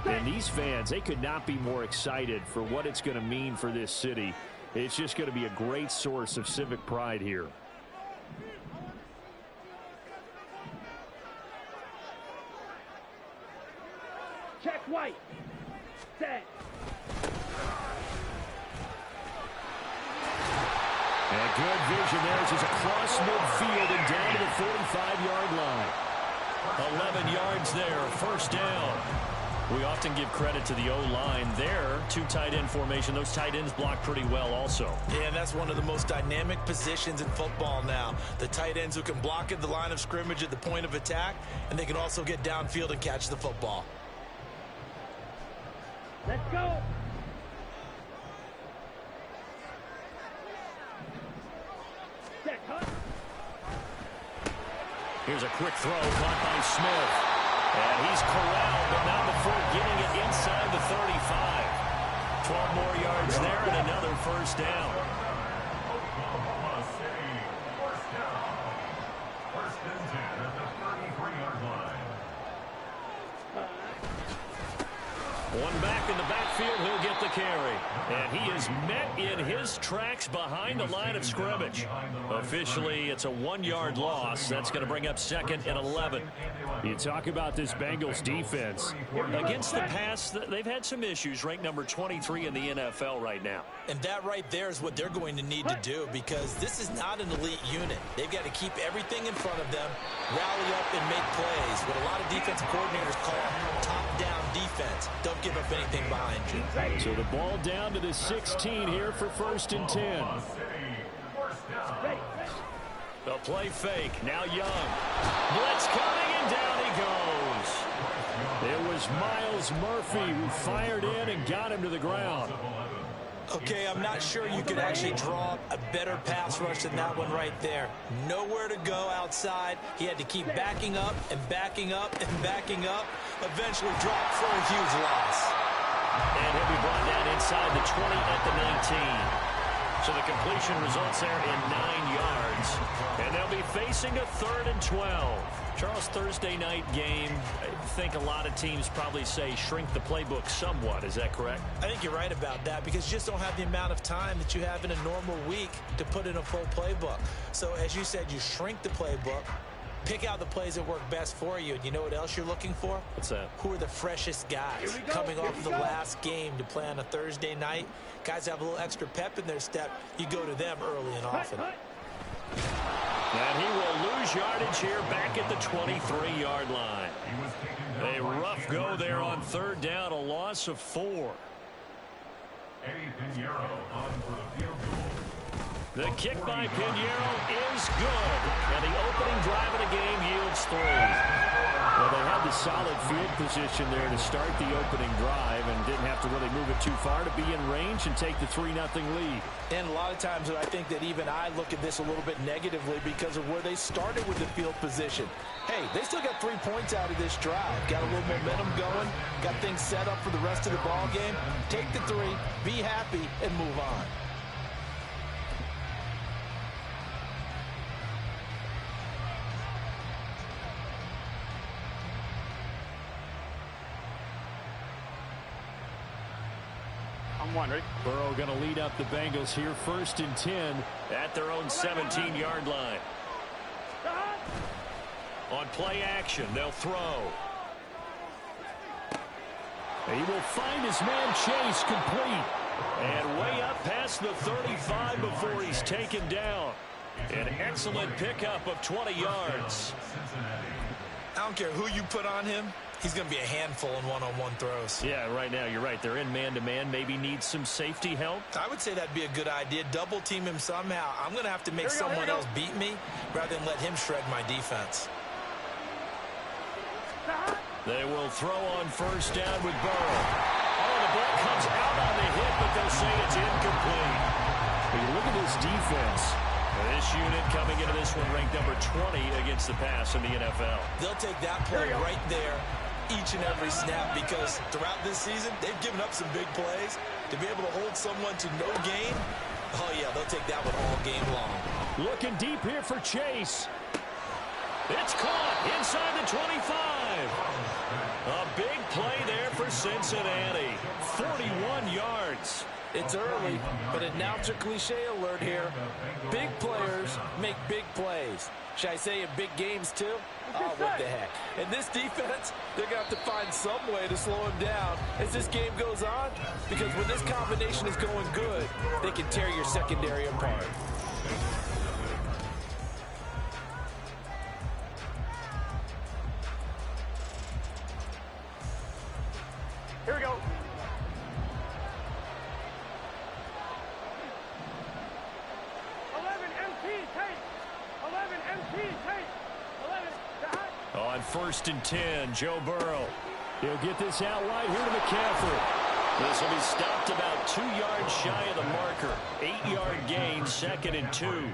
And these fans, they could not be more excited for what it's going to mean for this city. It's just going to be a great source of civic pride here. Check white. Set. And good vision there as he's across midfield and down to the 45-yard line. 11 yards there, first down. We often give credit to the O-line there. Two tight end formation. Those tight ends block pretty well also. Yeah, and that's one of the most dynamic positions in football now. The tight ends who can block at the line of scrimmage at the point of attack, and they can also get downfield and catch the football. Let's go. Set, cut. Here's a quick throw caught by Smith. And he's corralled, but not before getting it inside the 35. 12 more yards there and another first down. First and 10 at the 33-yard line. One back in the backfield, he'll get the carry. And he is met in his tracks behind the line of scrimmage. Officially, it's a 1-yard loss. That's going to bring up 2nd and 11. You talk about this Bengals defense. Against the pass, they've had some issues. Ranked number 23 in the NFL right now. And that right there is what they're going to need to do, because this is not an elite unit. They've got to keep everything in front of them, rally up and make plays. What a lot of defensive coordinators call top-down defense. Don't give up anything behind you. So the ball down to the 16 here for 1st and 10. The play fake, now Young. Blitz coming, and down he goes. It was Miles Murphy who fired in and got him to the ground. Okay, I'm not sure you could actually draw a better pass rush than that one right there. Nowhere to go outside. He had to keep backing up and backing up and backing up. Eventually dropped for a huge loss. And he'll be brought down inside the 20 at the 19. So the completion results there in 9 yards. And they'll be facing a 3rd and 12. Charles, Thursday night game, I think a lot of teams probably say shrink the playbook somewhat. Is that correct? I think you're right about that, because you just don't have the amount of time that you have in a normal week to put in a full playbook. So as you said, you shrink the playbook, pick out the plays that work best for you. And you know what else you're looking for? What's that? Who are the freshest guys coming off of the last game to play on a Thursday night? Guys have a little extra pep in their step. You go to them early and often. And he will lose yardage here back at the 23-yard line. A rough go there on 3rd down, a loss of 4. The kick by Pinheiro is good. And the opening drive of the game yields 3. Well, they had the solid field position there to start the opening drive and didn't have to really move it too far to be in range and take the 3-0 lead. And a lot of times I think that even I look at this a little bit negatively because of where they started with the field position. Hey, they still got 3 points out of this drive. Got a little momentum going. Got things set up for the rest of the ball game. Take the 3, be happy, and move on. Burrow going to lead up the Bengals here, 1st and 10 at their own 17-yard line. On play action, they'll throw. He will find his man Chase complete. And way up past the 35 before he's taken down. An excellent pickup of 20 yards. I don't care who you put on him. He's going to be a handful in one-on-one throws. Yeah, right now, you're right. They're in man-to-man. Maybe needs some safety help. I would say that'd be a good idea. Double team him somehow. I'm going to have to make someone else beat me rather than let him shred my defense. They will throw on 1st down with Burrow. Oh, the ball comes out on the hit, but they'll say it's incomplete. But you look at this defense. This unit coming into this one ranked number 20 against the pass in the NFL. They'll take that play right there each and every snap, because throughout this season, they've given up some big plays. To be able to hold someone to no gain, oh yeah, they'll take that one all game long. Looking deep here for Chase. It's caught inside the 25. A big play there for Cincinnati. 41 yards. It's early, but announcer cliche alert here. Big players make big plays. Should I say in big games too? Oh, what the heck. And this defense, they're going to have to find some way to slow him down as this game goes on. Because when this combination is going good, they can tear your secondary apart. Here we go. 11 MT tape. 11 MT tape. 11 to hot. On 1st and 10, Joe Burrow. He'll get this out wide here to McCaffrey. This will be stopped about 2 yards shy of the marker. 8-yard gain, 2nd and 2.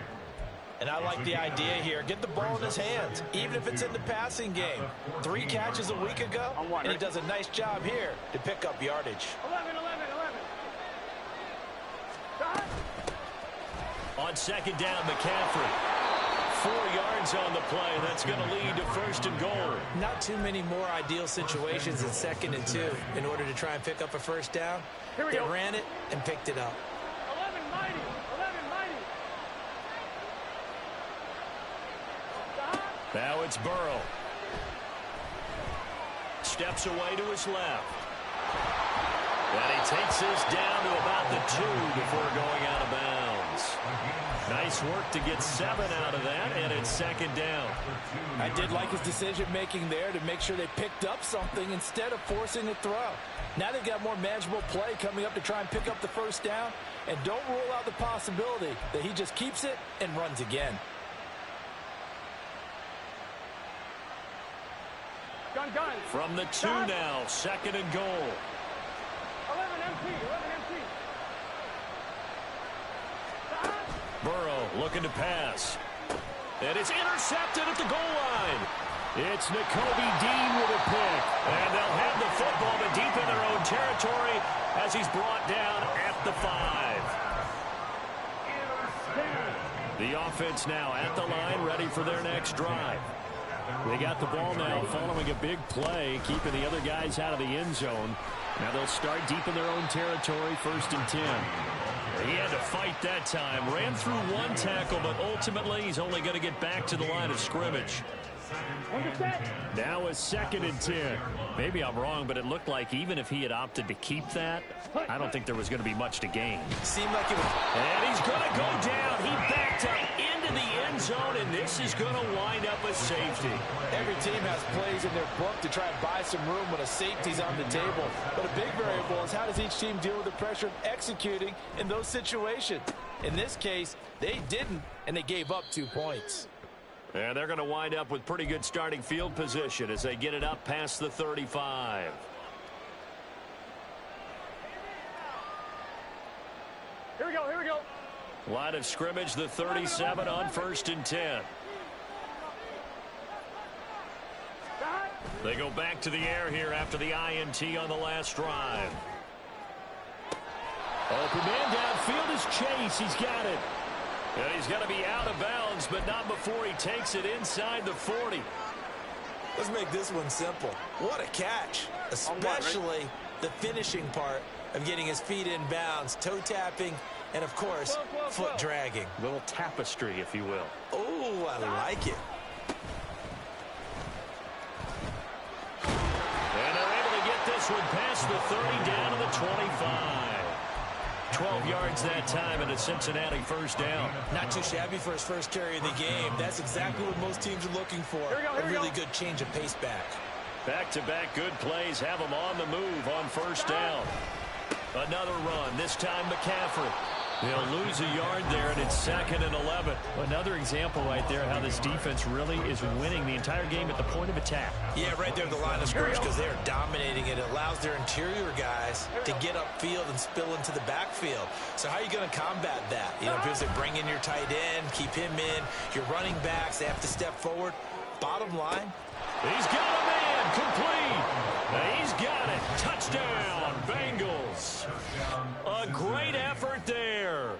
And I like the idea here. Get the ball in his hands, even if it's in the passing game. 3 catches a week ago, and he does a nice job here to pick up yardage. 11, 11, 11. To hot. On 2nd down, McCaffrey. 4 yards on the play. That's going to lead to 1st and goal. Not too many more ideal situations in 2nd and 2 in order to try and pick up a 1st down. Here we they go. ran it and picked it up. 11 mighty. 11 mighty. To hot. Now it's Burrow. Steps away to his left. And he takes this down to about the 2 before going out of bounds. Nice work to get 7 out of that, and it's 2nd down. I did like his decision-making there to make sure they picked up something instead of forcing a throw. Now they've got more manageable play coming up to try and pick up the 1st down, and don't rule out the possibility that he just keeps it and runs again. Gun, gun. From the 2 now, 2nd and goal. 11 MT. 11 MT. To hot. Burrow looking to pass. And it's intercepted at the goal line. It's Nakobe Dean with a pick. And they'll have the football but deep in their own territory as he's brought down at the 5. The offense now at the line, ready for their next drive. They got the ball now following a big play, keeping the other guys out of the end zone. Now they'll start deep in their own territory, 1st and 10. He had to fight that time. Ran through 1 tackle, but ultimately he's only going to get back to the line of scrimmage. Now a 2nd and 10. Maybe I'm wrong, but it looked like even if he had opted to keep that, I don't think there was going to be much to gain. Seemed like it was. And he's going to go down. He backed up into the end zone, and this is going to wind up a safety. Every team has plays in their book to try and buy some room when a safety's on the table. But a big variable is how does each team deal with the pressure of executing in those situations. In this case, they didn't, and they gave up 2 points. And they're going to wind up with pretty good starting field position as they get it up past the 35. Here we go. Here we go. Line of scrimmage, the 37 on 1st and 10. To hot. They go back to the air here after the INT on the last drive. Open man downfield is Chase. He's got it. And he's going to be out of bounds, but not before he takes it inside the 40. Let's make this one simple. What a catch, especially the finishing part of getting his feet in bounds, toe tapping, and of course, foot dragging. A little tapestry, if you will. Oh, I like it. And they're able to get this one past the 30 down to the 25. 12 yards that time and a Cincinnati 1st down. Not too shabby for his first carry of the game. That's exactly what most teams are looking for. A really good change of pace back. Back-to-back good plays have them on the move on 1st down. Another run, this time McCaffrey. They'll lose a yard there, and it's 2nd and 11. Another example right there how this defense really is winning the entire game at the point of attack. Yeah, right there at the line of scrimmage because they're dominating it. It allows their interior guys to get upfield and spill into the backfield. So how are you going to combat that? You know, because they bring in your tight end, keep him in. Your running backs, they have to step forward. Bottom line. He's got a man, complete. He's got it. Touchdown, Bengals. A great effort there.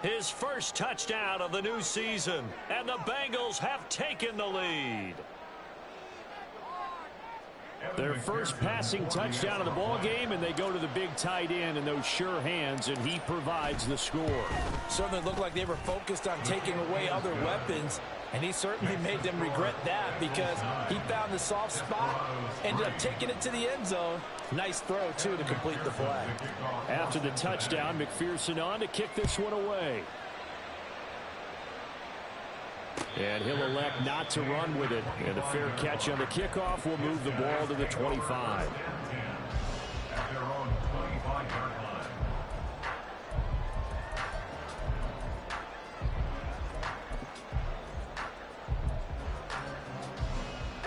His first touchdown of the new season, and the Bengals have taken the lead. Their first passing touchdown of the ball game, and they go to the big tight end in those sure hands, and he provides the score. Certainly looked like they were focused on taking away other weapons, and he certainly made them regret that because he found the soft spot, ended up taking it to the end zone. Nice throw, too, to complete the play. After the touchdown, McPherson on to kick this one away. And he'll elect not to run with it. And a fair catch on the kickoff will move the ball to the 25. At their own 25-yard line.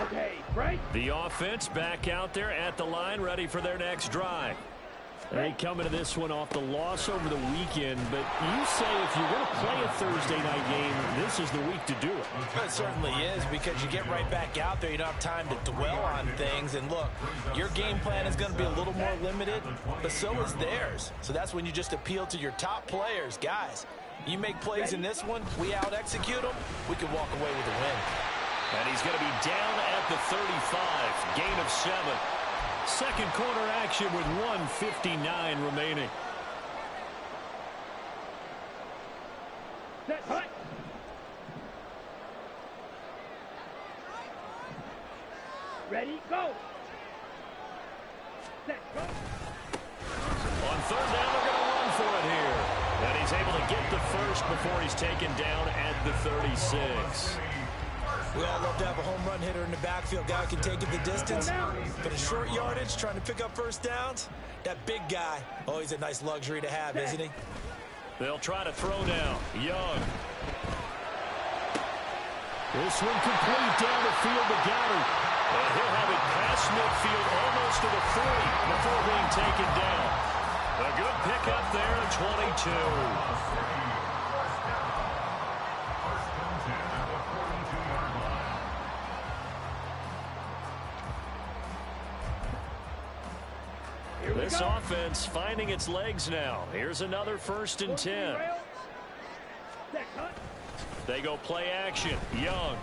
Okay, break. The offense back out there at the line, ready for their next drive. They come into this one off the loss over the weekend, but you say if you're going to play a Thursday night game, this is the week to do it. It certainly is, because you get right back out there. You don't have time to dwell on things. And look, your game plan is going to be a little more limited, but so is theirs. So that's when you just appeal to your top players. Guys, you make plays in this one, we out-execute them, we can walk away with a win. And he's going to be down at the 35, gain of 7. Second quarter action with 1:59 remaining. Set, hut. Ready, go. Set, go. On third down, they're going to run for it here. And he's able to get the first before he's taken down at the 36. We all love to have a home run hitter in the backfield. Guy who can take it the distance. But a short yardage, trying to pick up first downs, that big guy, always a nice luxury to have, isn't he? They'll try to throw now. Young. This one complete down the field to Goddard. And he'll have it past midfield almost to the 40 before being taken down. A good pickup there at 22. This offense finding its legs now. Here's another 1st and 10. They go play action. Young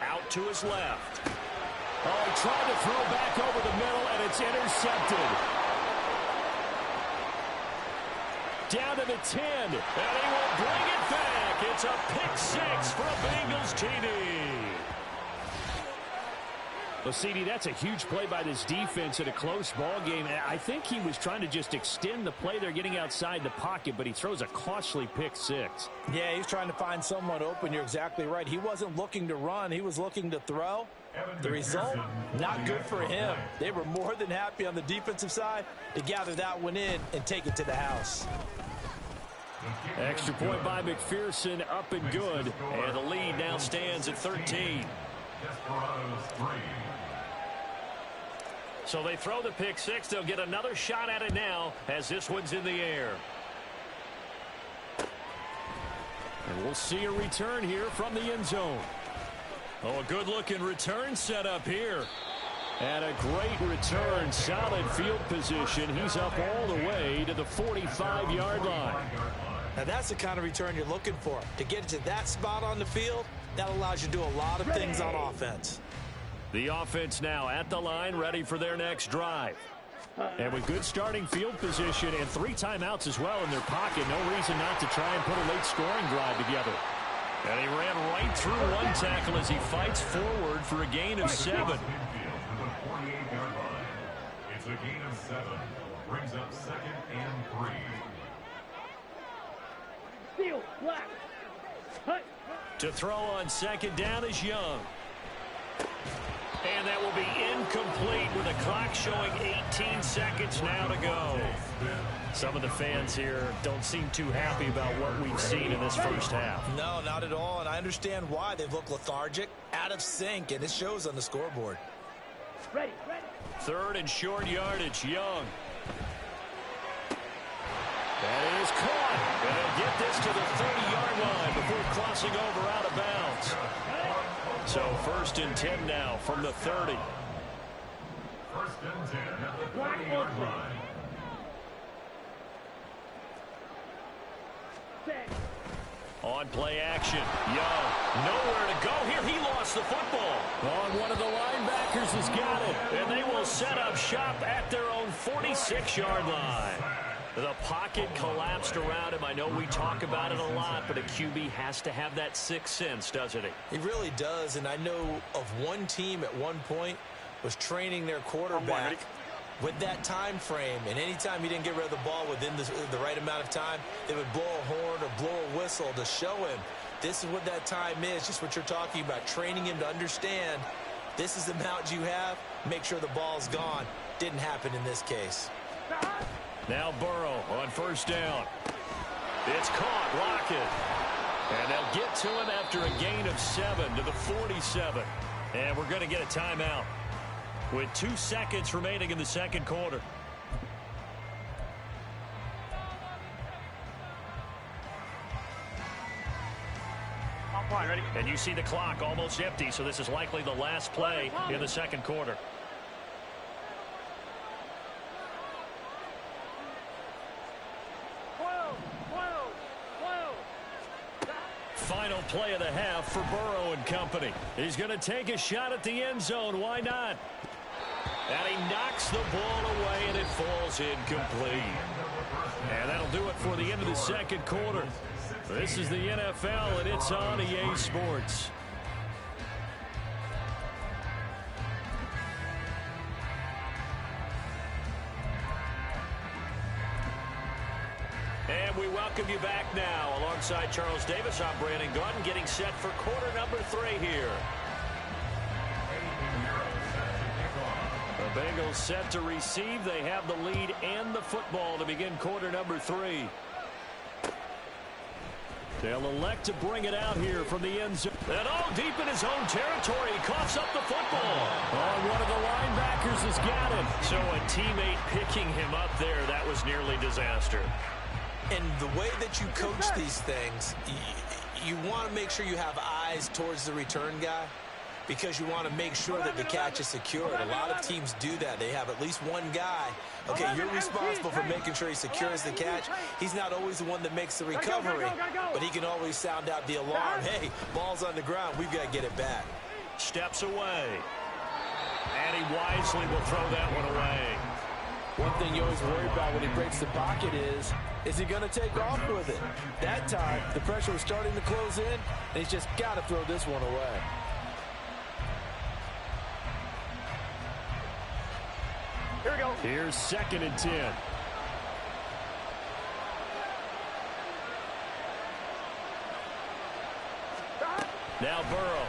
out to his left. Oh, he tried to throw back over the middle, and it's intercepted. Down to the 10. And he will bring it back. It's a pick 6 for a Bengals TD. Well, CD, that's a huge play by this defense in a close ball game. I think he was trying to just extend the play. They're getting outside the pocket, but he throws a costly pick 6. Yeah, he's trying to find someone open. You're exactly right. He wasn't looking to run. He was looking to throw. The result, not good for him. They were more than happy on the defensive side to gather that one in and take it to the house. Extra point by McPherson, up and good. And the lead now stands at 13. So they throw the pick 6. They'll get another shot at it now as this one's in the air. And we'll see a return here from the end zone. Oh, a good-looking return set up here. And a great return, solid field position. He's up all the way to the 45-yard line. Now that's the kind of return you're looking for. To get to that spot on the field, that allows you to do a lot of things on offense. The offense now at the line, ready for their next drive. And with good starting field position and 3 timeouts as well in their pocket, no reason not to try and put a late scoring drive together. And he ran right through one tackle as he fights forward for a gain of 7. It's a gain of 7. Brings up 2nd and 3. Steal, black. Hut. To throw on 2nd down is Young. And that will be incomplete with the clock showing 18 seconds now to go. Some of the fans here don't seem too happy about what we've seen in this first half. No, not at all, and I understand why. They look lethargic, out of sync, and it shows on the scoreboard. Ready, ready. 3rd and short yardage, Young. That is caught. And they'll get this to the 30-yard line before crossing over out of bounds. So 1st and 10 now from the 30. 1st and 10 at the 30-yard line. Set. On play action. Young, nowhere to go here. He lost the football. On one of the linebackers has got it. And they will set up shop at their own 46-yard line. The pocket collapsed around him. I know we talk about it a lot, but a QB has to have that sixth sense, doesn't he? He really does, and I know of one team at one point was training their quarterback with that time frame, and anytime he didn't get rid of the ball within the right amount of time, they would blow a horn or blow a whistle to show him this is what that time is, just what you're talking about, training him to understand this is the amount you have, make sure the ball's gone. Didn't happen in this case. Now Burrow on first down. It's caught, Lockett. And they'll get to him after a gain of 7 to the 47. And we're going to get a timeout with 2 seconds remaining in the second quarter. Ready? And you see the clock almost empty, so this is likely the last play in the second quarter. Final play of the half for Burrow and company. He's going to take a shot at the end zone. Why not? And he knocks the ball away, and it falls incomplete. And that'll do it for the end of the second quarter. This is the NFL, and it's on EA Sports. And we welcome you back now. Alongside Charles Davis, I'm Brandon Gaudin, getting set for quarter number 3 here. The Bengals set to receive. They have the lead and the football to begin quarter number 3. They'll elect to bring it out here from the end zone. And deep in his own territory. He coughs up the football. One of the linebackers has got it. So a teammate picking him up there, that was nearly disaster. And the way that you coach these things, you want to make sure you have eyes towards the return guy because you want to make sure that the catch is secured. A lot of teams do that. They have at least one guy. Okay, you're responsible for making sure he secures the catch. He's not always the one that makes the recovery, but he can always sound out the alarm. Hey, ball's on the ground. We've got to get it back. Steps away. And he wisely will throw that one away. One thing you always worry about when he breaks the pocket is he going to take off with it? That time, the pressure was starting to close in, and he's just got to throw this one away. Here we go. Here's 2nd and 10. Now Burrow.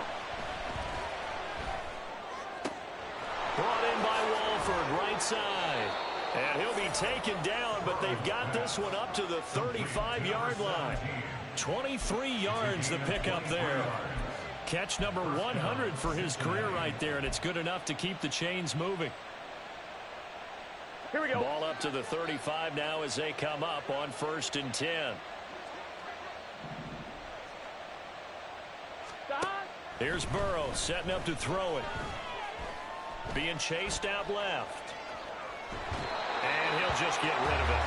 Brought in by Walford, right side. And he'll be taken down, but they've got this one up to the 35-yard line. 23 yards the pickup there. Catch number 100 for his career right there, and it's good enough to keep the chains moving. Here we go. Ball up to the 35 now as they come up on 1st and 10. Here's Burrow setting up to throw it. Being chased out left. And he'll just get rid of it.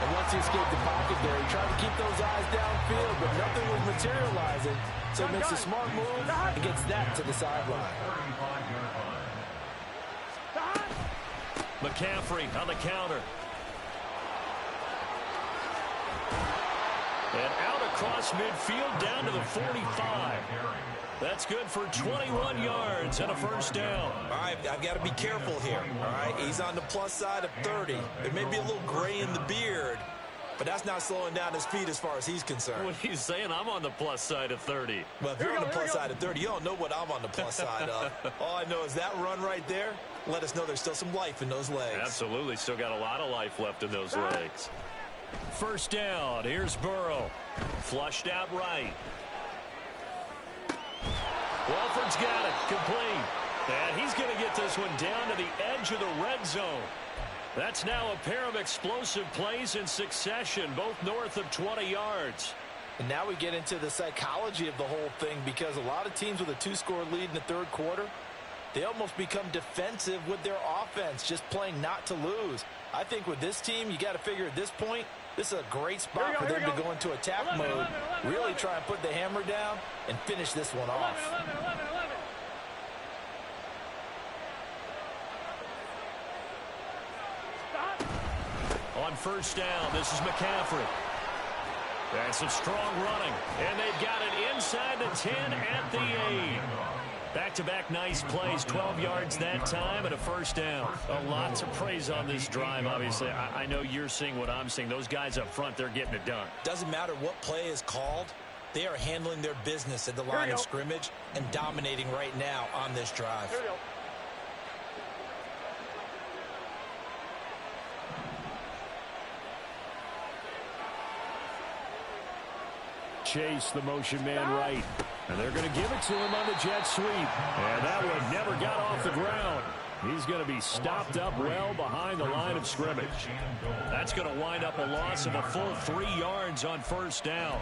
And once he escaped the pocket there, he tried to keep those eyes downfield, but nothing was materializing. So he makes a smart move and gets that to the sideline. McCaffrey on the counter. And out across midfield down to the 45. That's good for 21 yards and a first down. All right, I've got to be careful here. All right, he's on the plus side of 30. There may be a little gray in the beard, but that's not slowing down his speed as far as he's concerned. What he's saying, I'm on the plus side of 30. Well, if you're on the plus side of 30, you don't know what I'm on the plus side of. All I know is that run right there let us know there's still some life in those legs. Absolutely, still got a lot of life left in those legs. First down, here's Burrow. Flushed out right. Walford's got it, complete. And he's going to get this one down to the edge of the red zone. That's now a pair of explosive plays in succession, both north of 20 yards. And now we get into the psychology of the whole thing because a lot of teams with a 2-score lead in the third quarter, they almost become defensive with their offense, just playing not to lose. I think with this team, you got to figure at this point, this is a great spot for them to go into attack mode, really try and put the hammer down and finish this one off. 11. Stop. On first down, this is McCaffrey. That's some strong running, and they've got it inside the 10 at the 8. Back-to-back nice plays, 12 yards that time and a first down. A lot to praise on this drive, obviously. I know you're seeing what I'm seeing. Those guys up front, they're getting it done. Doesn't matter what play is called. They are handling their business at the line of scrimmage and dominating right now on this drive. Here we go. Chase the motion man right. And they're going to give it to him on the jet sweep. And that one never got off the ground. He's going to be stopped up well behind the line of scrimmage. That's going to wind up a loss of a full 3 yards on first down.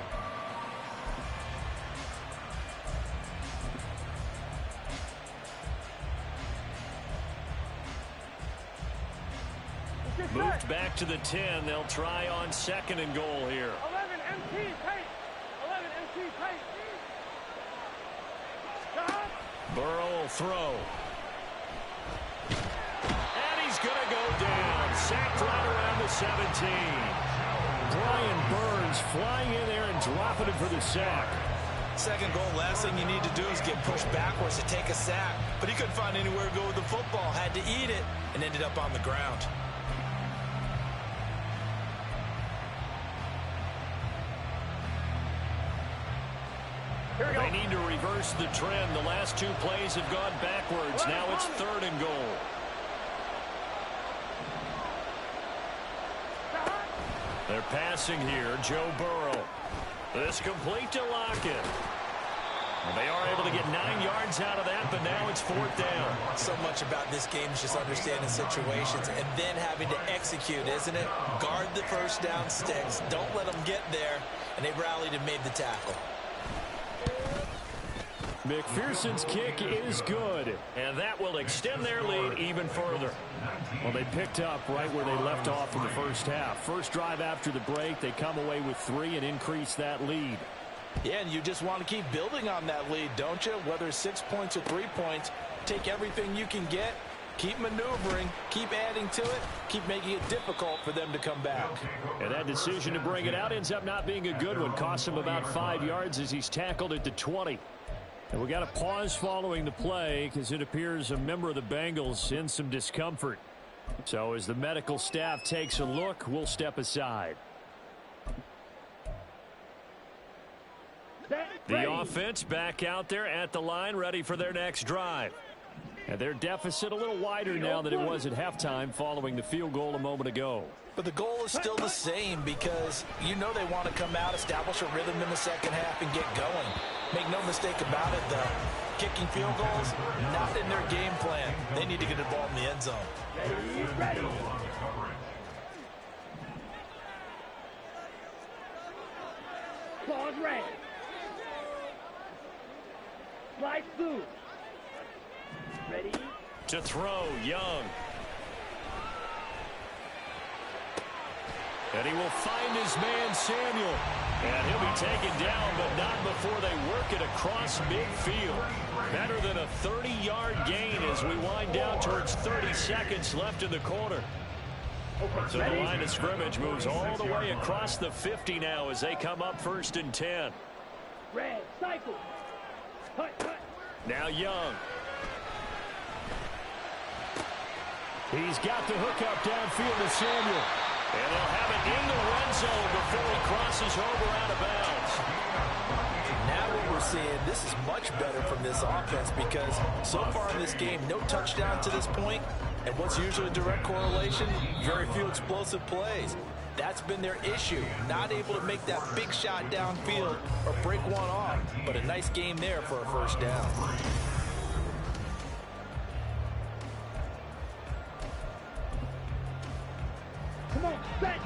Moved back to the 10. They'll try on second and goal here. 11 MT tight. 11 MT tight. Stop. Burrow will throw. And he's going to go down. Sacked right around the 17. Brian Burns flying in there and dropping it for the sack. Second goal, last thing you need to do is get pushed backwards to take a sack. But he couldn't find anywhere to go with the football. Had to eat it and ended up on the ground. They need to reverse the trend. The last 2 plays have gone backwards. Now it's third and goal. They're passing here. Joe Burrow. This complete to Lockett. Well, they are able to get 9 yards out of that, but now it's fourth down. So much about this game is just understanding situations and then having to execute, isn't it? Guard the first down sticks. Don't let them get there. And they rallied and made the tackle. McPherson's kick is good. And that will extend their lead even further. Well, they picked up right where they left off in the first half. First drive after the break, they come away with 3 and increase that lead. Yeah, and you just want to keep building on that lead, don't you? Whether it's 6 points or 3 points, take everything you can get, keep maneuvering, keep adding to it, keep making it difficult for them to come back. And that decision to bring it out ends up not being a good one. Costs him about 5 yards as he's tackled at the 20. And we got a pause following the play because it appears a member of the Bengals in some discomfort. So as the medical staff takes a look, we'll step aside. The offense back out there at the line, ready for their next drive. And their deficit a little wider now than it was at halftime following the field goal a moment ago. But the goal is still the same because you know they want to come out, establish a rhythm in the second half, and get going. Make no mistake about it, though. Kicking field goals, not in their game plan. They need to get the ball in the end zone. Ready. Pause red. Slide through. Ready. To throw, Young. And he will find his man, Samuel. And he'll be taken down, but not before they work it across midfield. Better than a 30-yard gain as we wind down towards 30 seconds left in the quarter. So the line of scrimmage moves all the way across the 50 now as they come up first and 10. Red, cycle. Cut. Now Young. He's got the hook up downfield to Samuel. And they'll have it in the red zone before he crosses over out of bounds. Now what we're seeing, this is much better from this offense because so far in this game, no touchdown to this point. And what's usually a direct correlation? Very few explosive plays. That's been their issue. Not able to make that big shot downfield or break one off. But a nice game there for a first down.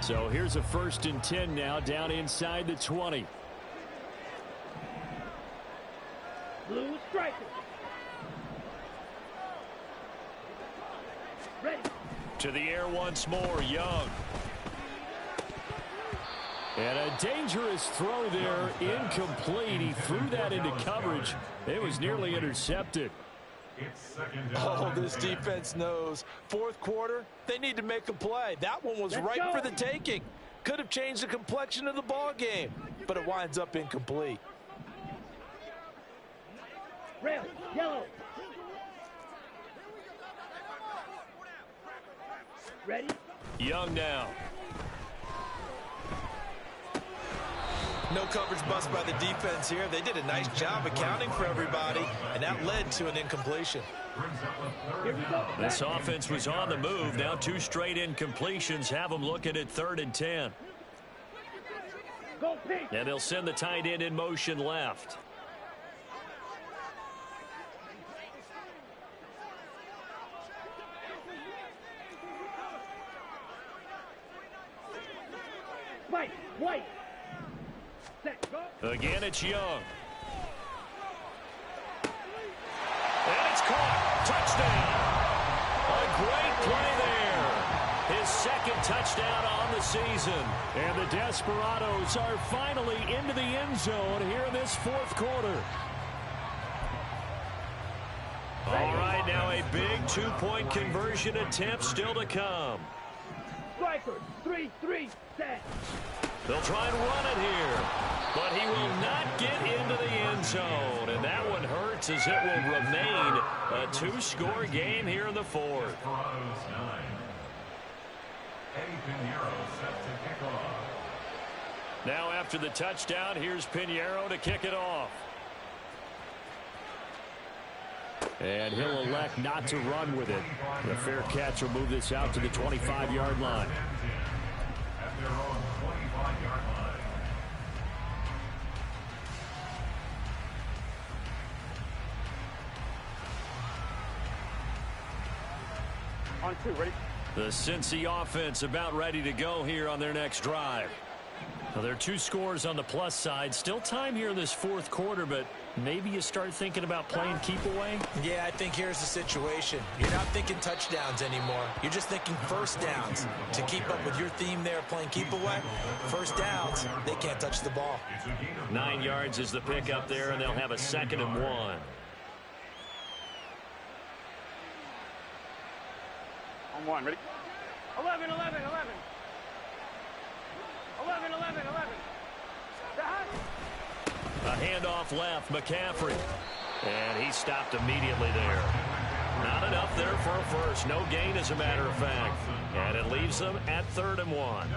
So here's a first and 10 now down inside the 20. Blue striker. To the air once more, Young. And a dangerous throw there, incomplete. He threw that into coverage. It was nearly intercepted. Oh, this defense knows. Fourth quarter, they need to make a play. That one was right for the taking. Could have changed the complexion of the ball game, but it winds up incomplete. Red, yellow. Ready? Young now. No coverage bust by the defense here. They did a nice job accounting for everybody, and that led to an incompletion. This offense was on the move. Now 2 straight incompletions have them looking at 3rd and 10. Go pink. And they'll send the tight end in motion left. White. Set, go. Again, it's Young. And it's caught. Touchdown. A great play there. His 2nd touchdown on the season. And the Desperados are finally into the end zone here in this 4th quarter. All right, now a big 2-point conversion attempt still to come. Striker, 3-3, set. They'll try and run it here, but he will not get into the end zone, and that one hurts as it will remain a 2-score game here in the 4th. Now after the touchdown, here's Pinheiro to kick it off. And he'll elect not to run with it. The fair catch will move this out to the 25-yard line. At their own 25-yard line. On 2, ready? The Cincy offense about ready to go here on their next drive. Well, there are 2 scores on the plus side. Still time here in this 4th quarter, but maybe you start thinking about playing keep away? Yeah, I think here's the situation. You're not thinking touchdowns anymore. You're just thinking first downs. To keep up with your theme there, playing keep away, first downs, they can't touch the ball. 9 yards is the pickup there, and they'll have a 2nd and 1. On 1, ready? 11. 11. A handoff left, McCaffrey. And he stopped immediately there. Not enough there for a first. No gain, as a matter of fact. And it leaves them at 3rd and 1.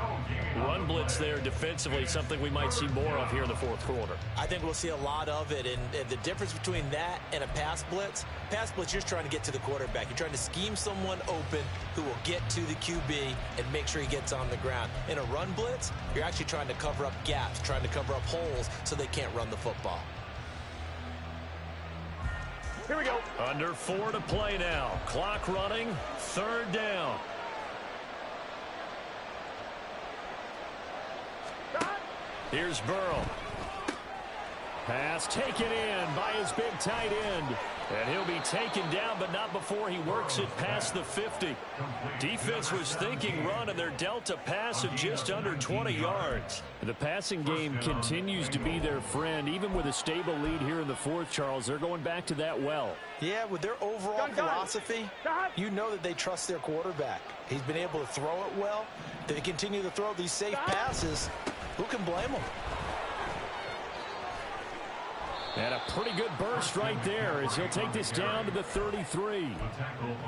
Run blitz there defensively, something we might see more of here in the 4th quarter. I think we'll see a lot of it, and the difference between that and a pass blitz, you're just trying to get to the quarterback. You're trying to scheme someone open who will get to the QB and make sure he gets on the ground. In a run blitz, you're actually trying to cover up gaps, trying to cover up holes so they can't run the football. Here we go. Under 4 to play now. Clock running, 3rd down. Here's Burrow. Pass taken in by his big tight end. And he'll be taken down, but not before he works it past the 50. Defense was thinking run, and they're dealt a pass of just under 20 yards. The passing game continues to be their friend. Even with a stable lead here in the 4th, Charles, they're going back to that well. Yeah, with their overall philosophy, you know that they trust their quarterback. He's been able to throw it well. They continue to throw these safe passes. Who can blame them? And a pretty good burst right there as he'll take this down to the 33.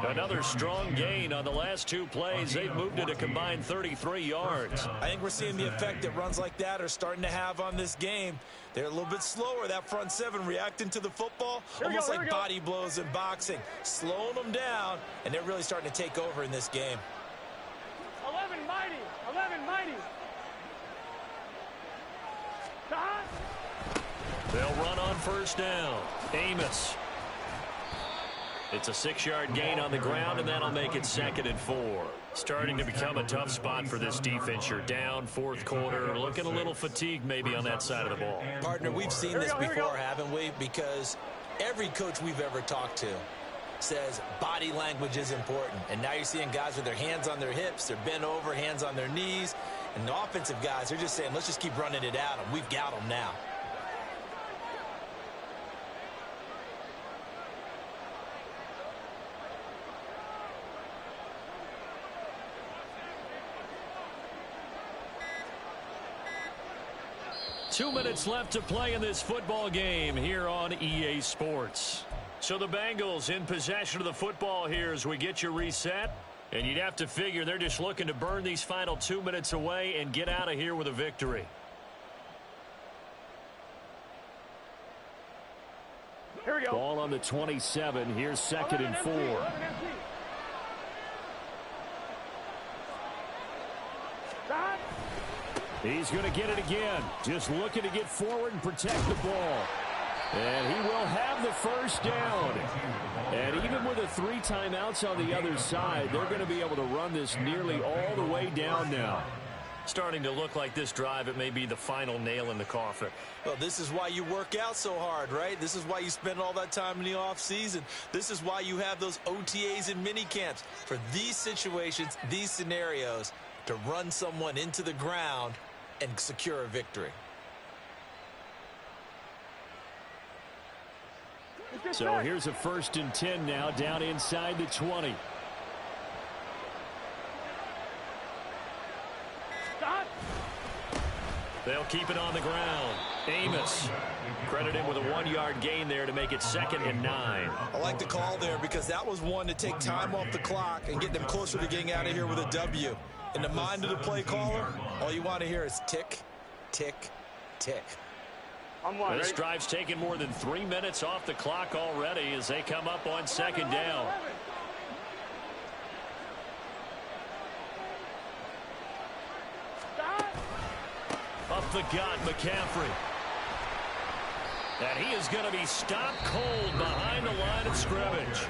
Another strong gain on the last 2 plays. They've moved it a combined 33 yards. I think we're seeing the effect that runs like that are starting to have on this game. They're a little bit slower, that front 7, reacting to the football, almost like body blows in boxing, slowing them down, and they're really starting to take over in this game. 11 mighty. They'll run on first down. Amos. It's a 6-yard gain on the ground, and that'll make it 2nd and 4. Starting to become a tough spot for this defense. You're down 4th quarter, looking a little fatigued maybe on that side of the ball. Partner, we've seen this before, haven't we? Because every coach we've ever talked to, says body language is important. And now you're seeing guys with their hands on their hips, they're bent over, hands on their knees. And the offensive guys, they're just saying, let's just keep running it at them. We've got them now. Two minutes left to play in this football game here on EA Sports. So the Bengals in possession of the football here as we get you reset. And you'd have to figure they're just looking to burn these final 2 minutes away and get out of here with a victory. Here we go. Ball on the 27. Here's second and 4. Stop. He's going to get it again. Just looking to get forward and protect the ball. And he will have the first down. And even with the 3 timeouts on the other side, they're going to be able to run this nearly all the way down now. Starting to look like this drive, it may be the final nail in the coffin. Well, this is why you work out so hard, right? This is why you spend all that time in the offseason. This is why you have those OTAs and mini camps. For these situations, these scenarios, to run someone into the ground and secure a victory. So here's a 1st and 10 now down inside the 20. Stop. They'll keep it on the ground. Amos credit him with a 1-yard gain there to make it 2nd and 9. I like the call there because that was one to take time off the clock and get them closer to getting out of here with a W. In the mind of the play caller, all you want to hear is tick, tick, tick. This drive's taken more than 3 minutes off the clock already as they come up on 2nd down. Up the gut, McCaffrey. And he is going to be stopped cold behind the line of scrimmage.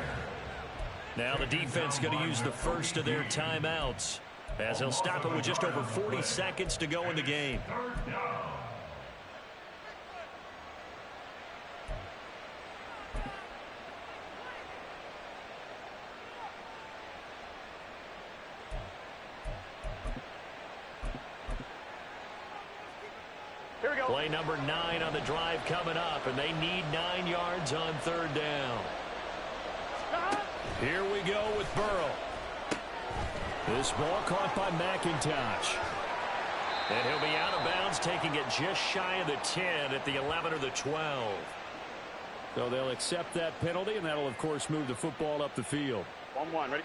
Now the defense going to use the first of their timeouts as they'll stop it with just over 40 seconds to go in the game. Here we go. Play number 9 on the drive coming up, and they need 9 yards on 3rd down. Stop. Here we go with Burrow. This ball caught by McIntosh. And he'll be out of bounds, taking it just shy of the 10 at the 11 or the 12. So they'll accept that penalty, and that'll, of course, move the football up the field. 1-1, ready?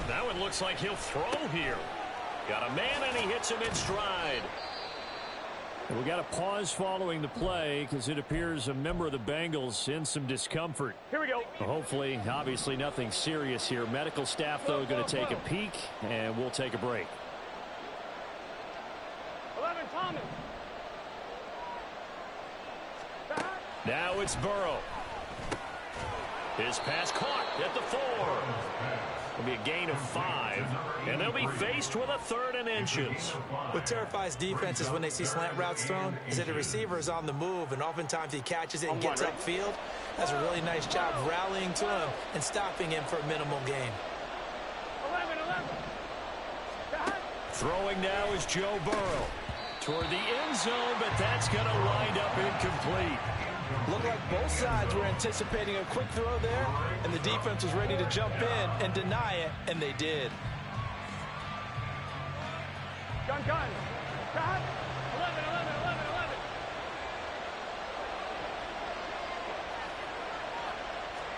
Now it looks like he'll throw here. Got a man, and he hits him in stride. We got a pause following the play because it appears a member of the Bengals in some discomfort. Here we go. Hopefully, obviously nothing serious here. Medical staff, though, going to take a peek, and we'll take a break. 11, Thomas. Stop. Now it's Burrow. His pass caught at the 4. It'll be a gain of 5, and they'll be faced with a 3rd and inches. What terrifies defenses when they see slant routes thrown is that the receiver is on the move, and oftentimes he catches it and gets upfield. Does a really nice job rallying to him and stopping him for a minimal gain. 11. Stop. Throwing now is Joe Burrow toward the end zone, but that's going to wind up incomplete. Looked like both sides were anticipating a quick throw there, and the defense was ready to jump in and deny it, and they did. Gun. Stop. 11.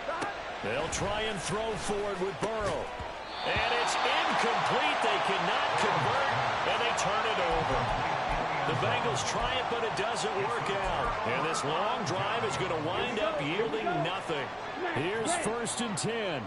Stop. They'll try and throw forward with Burrow. And it's incomplete. They cannot convert, and they turn it over. The Bengals try it, but it doesn't work out. And this long drive is going to wind up yielding nothing. Here's 1st and 10.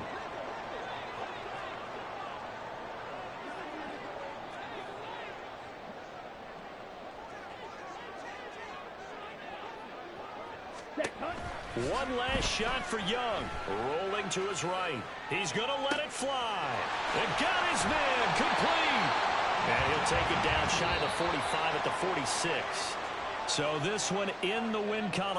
One last shot for Young. Rolling to his right. He's going to let it fly. And got his man complete. And he'll take it down shy of the 45 at the 46. So this one in the win column.